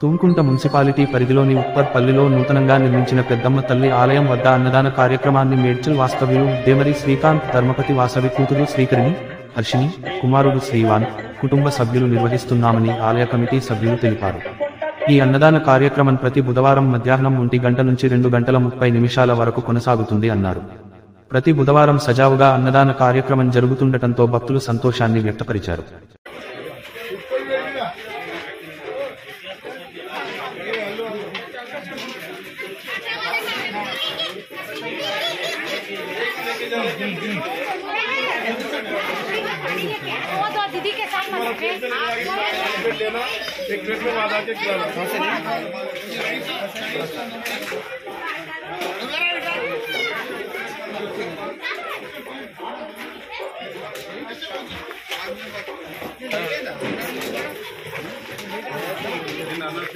Tumkunta municipality పరిధిలోని ఉప్పర్పల్లిలో నూతనంగా నిర్మించిన పెద్దమ్మ తల్లి ఆలయం వద్ద అన్నదాన కార్యక్రమాన్ని మేడ్చల్ వాస్తవ్యులు దేమరి శ్రీకాంత్ ధర్మపతి వాసవి కూతురు శ్రీకరిణి హర్షిని కుమారుడు శ్రీవాన్ కుటుంబ సభ్యులు నిర్వహిస్తున్నామని ఆలయ కమిటీ సభ్యులు తెలిపారు. ఈ అన్నదాన కార్యక్రమం ప్రతి బుధవారం మధ్యాహ్నం 1 గంట నుంచి 2 గంటల 30 నిమిషాల వరకు కొనసాగుతుంది అన్నారు. ప్రతి బుధవారం సజావుగా అన్నదాన కార్యక్రమం జరుగుతుండటంతో భక్తులు సంతోషాన్ని వ్యక్తపరిచారు. दीदी के साथ लेना एक प्लेट में आधा के खिलाना नाना